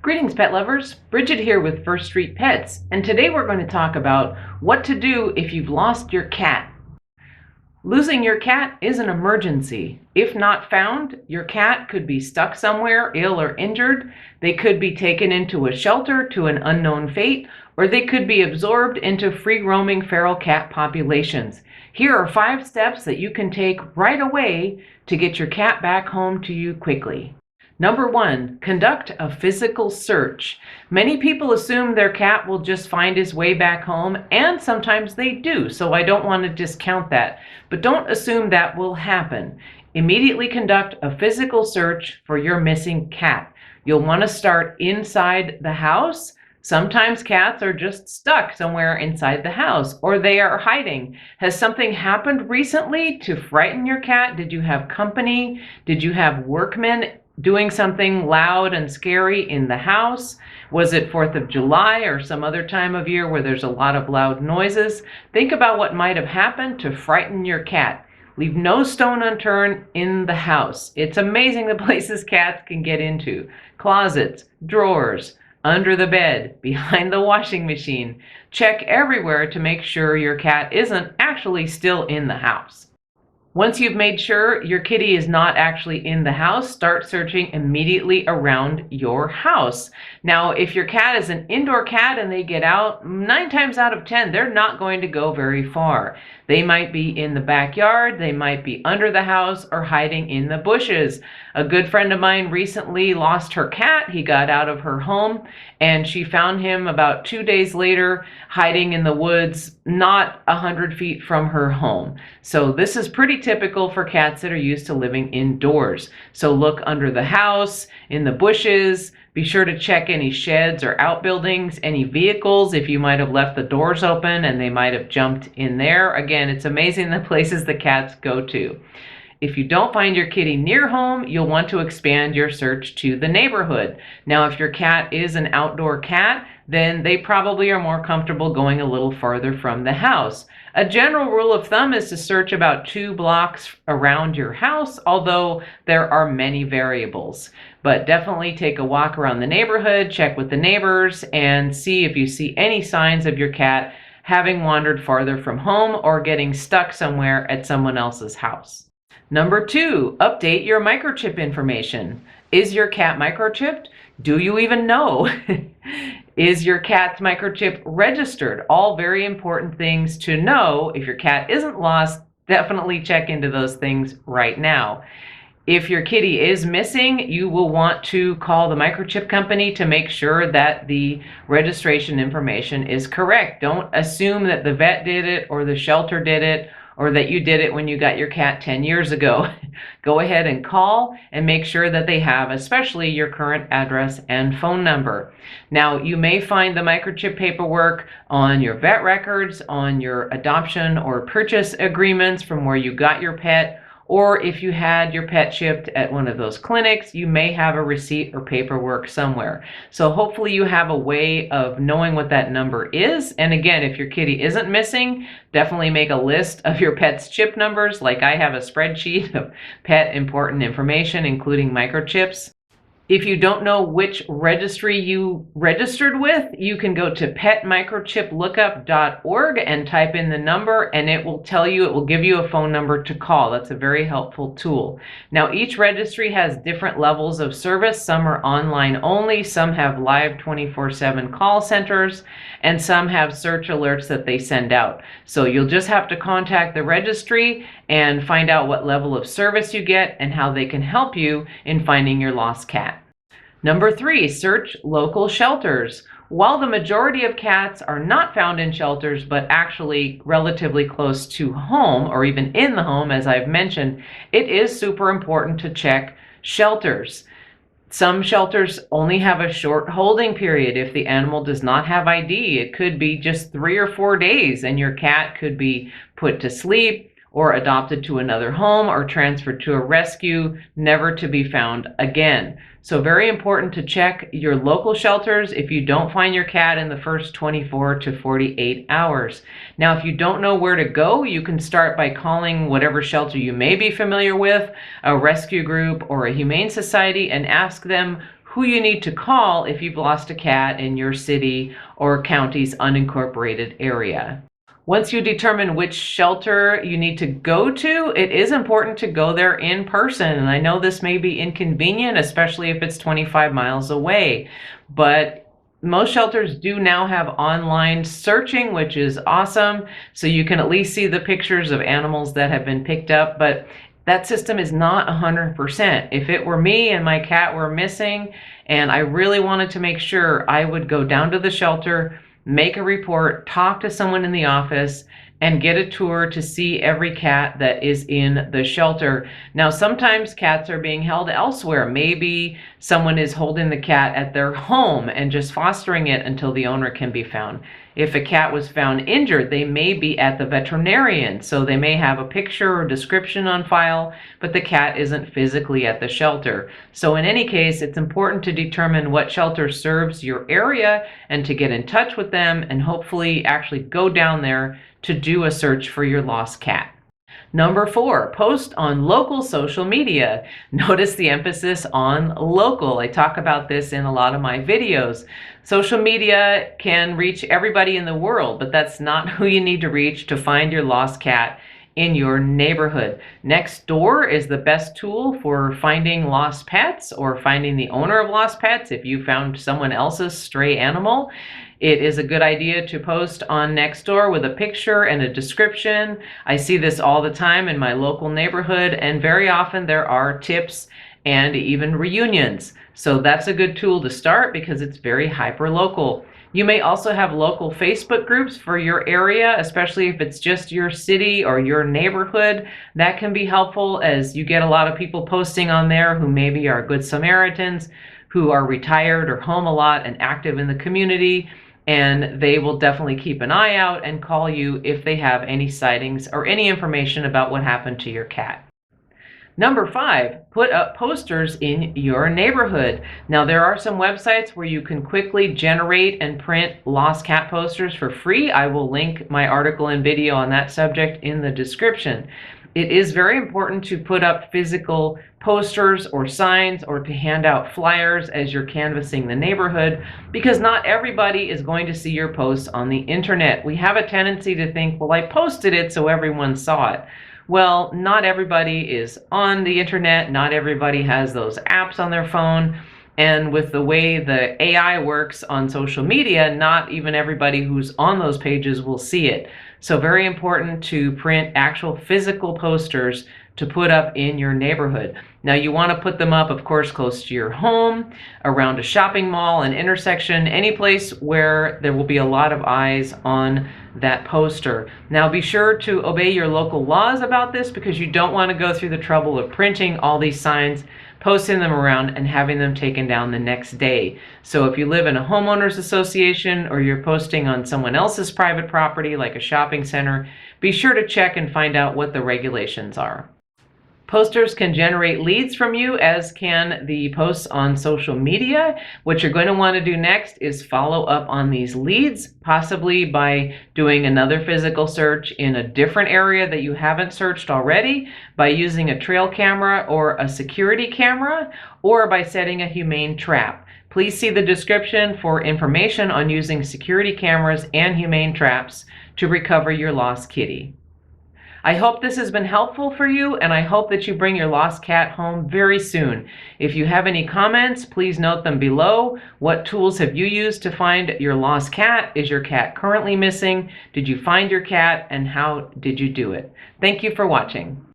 Greetings, pet lovers. Bridget here with First Street Pets, and today we're going to talk about what to do if you've lost your cat. Losing your cat is an emergency. If not found, your cat could be stuck somewhere, ill or injured. They could be taken into a shelter to an unknown fate, or they could be absorbed into free-roaming feral cat populations. Here are 5 steps that you can take right away to get your cat back home to you quickly. Number 1, conduct a physical search. Many people assume their cat will just find his way back home, and sometimes they do, so I don't want to discount that. But don't assume that will happen. Immediately conduct a physical search for your missing cat. You'll want to start inside the house. Sometimes cats are just stuck somewhere inside the house, or they are hiding. Has something happened recently to frighten your cat? Did you have company? Did you have workmen doing something loud and scary in the house? Was it 4th of July or some other time of year where there's a lot of loud noises? Think about what might have happened to frighten your cat. Leave no stone unturned in the house. It's amazing the places cats can get into. Closets, drawers, under the bed, behind the washing machine. Check everywhere to make sure your cat isn't actually still in the house. Once you've made sure your kitty is not actually in the house, start searching immediately around your house. Now, if your cat is an indoor cat and they get out, 9 times out of 10, they're not going to go very far. They might be in the backyard, they might be under the house, or hiding in the bushes. A good friend of mine recently lost her cat. He got out of her home, and she found him about 2 days later hiding in the woods, not 100 feet from her home. So this is pretty typical for cats that are used to living indoors. So look under the house, in the bushes. Be sure to check any sheds or outbuildings, any vehicles, if you might have left the doors open and they might have jumped in there. Again, it's amazing the places the cats go to. If you don't find your kitty near home, you'll want to expand your search to the neighborhood. Now, if your cat is an outdoor cat, then they probably are more comfortable going a little farther from the house. A general rule of thumb is to search about 2 blocks around your house, although there are many variables. But definitely take a walk around the neighborhood, check with the neighbors, and see if you see any signs of your cat having wandered farther from home or getting stuck somewhere at someone else's house. Number 2, update your microchip information. Is your cat microchipped? Do you even know? Is your cat's microchip registered? All very important things to know. If your cat isn't lost, definitely check into those things right now. If your kitty is missing, you will want to call the microchip company to make sure that the registration information is correct. Don't assume that the vet did it or the shelter did it, or that you did it when you got your cat 10 years ago. Go ahead and call and make sure that they have especially your current address and phone number. Now, you may find the microchip paperwork on your vet records, on your adoption or purchase agreements from where you got your pet, or if you had your pet shipped at one of those clinics, you may have a receipt or paperwork somewhere. So hopefully you have a way of knowing what that number is. And again, if your kitty isn't missing, definitely make a list of your pet's chip numbers. Like I have a spreadsheet of pet important information, including microchips. If you don't know which registry you registered with, you can go to petmicrochiplookup.org and type in the number, and it will give you a phone number to call. That's a very helpful tool. Now, each registry has different levels of service. Some are online only, some have live 24/7 call centers, and some have search alerts that they send out. So you'll just have to contact the registry and find out what level of service you get and how they can help you in finding your lost cat. Number 3, search local shelters. While the majority of cats are not found in shelters, but actually relatively close to home or even in the home, as I've mentioned, it is super important to check shelters. Some shelters only have a short holding period. If the animal does not have ID, it could be just 3 or 4 days, and your cat could be put to sleep or adopted to another home or transferred to a rescue, never to be found again. So very important to check your local shelters if you don't find your cat in the first 24 to 48 hours. Now, if you don't know where to go, you can start by calling whatever shelter you may be familiar with, a rescue group or a humane society, and ask them who you need to call if you've lost a cat in your city or county's unincorporated area. Once you determine which shelter you need to go to, it is important to go there in person. And I know this may be inconvenient, especially if it's 25 miles away, but most shelters do now have online searching, which is awesome. So you can at least see the pictures of animals that have been picked up, but that system is not 100%. If it were me and my cat were missing and I really wanted to make sure, I would go down to the shelter, make a report, talk to someone in the office, and get a tour to see every cat that is in the shelter. Now, sometimes cats are being held elsewhere. Maybe someone is holding the cat at their home and just fostering it until the owner can be found. If a cat was found injured, they may be at the veterinarian, so they may have a picture or description on file, but the cat isn't physically at the shelter. So in any case, it's important to determine what shelter serves your area and to get in touch with them and hopefully actually go down there to do a search for your lost cat. Number 4, post on local social media. Notice the emphasis on local. I talk about this in a lot of my videos. Social media can reach everybody in the world, but that's not who you need to reach to find your lost cat in your neighborhood. Nextdoor is the best tool for finding lost pets or finding the owner of lost pets if you found someone else's stray animal. It is a good idea to post on Nextdoor with a picture and a description. I see this all the time in my local neighborhood, and very often there are tips and even reunions. So that's a good tool to start because it's very hyper-local. You may also have local Facebook groups for your area, especially if it's just your city or your neighborhood. That can be helpful as you get a lot of people posting on there who maybe are good Samaritans, who are retired or home a lot and active in the community, and they will definitely keep an eye out and call you if they have any sightings or any information about what happened to your cat. Number 5, put up posters in your neighborhood. Now, there are some websites where you can quickly generate and print lost cat posters for free. I will link my article and video on that subject in the description. It is very important to put up physical posters or signs or to hand out flyers as you're canvassing the neighborhood, because not everybody is going to see your posts on the internet. We have a tendency to think, well, I posted it so everyone saw it. Well, not everybody is on the internet. Not everybody has those apps on their phone. And with the way the AI works on social media, not even everybody who's on those pages will see it. So very important to print actual physical posters to put up in your neighborhood. Now, you want to put them up, of course, close to your home, around a shopping mall, an intersection, any place where there will be a lot of eyes on that poster. Now, be sure to obey your local laws about this, because you don't want to go through the trouble of printing all these signs, posting them around, and having them taken down the next day. So if you live in a homeowners association or you're posting on someone else's private property like a shopping center, be sure to check and find out what the regulations are. Posters can generate leads from you, as can the posts on social media. What you're going to want to do next is follow up on these leads, possibly by doing another physical search in a different area that you haven't searched already, by using a trail camera or a security camera, or by setting a humane trap. Please see the description for information on using security cameras and humane traps to recover your lost kitty. I hope this has been helpful for you, and I hope that you bring your lost cat home very soon. If you have any comments, please note them below. What tools have you used to find your lost cat? Is your cat currently missing? Did you find your cat, and how did you do it? Thank you for watching.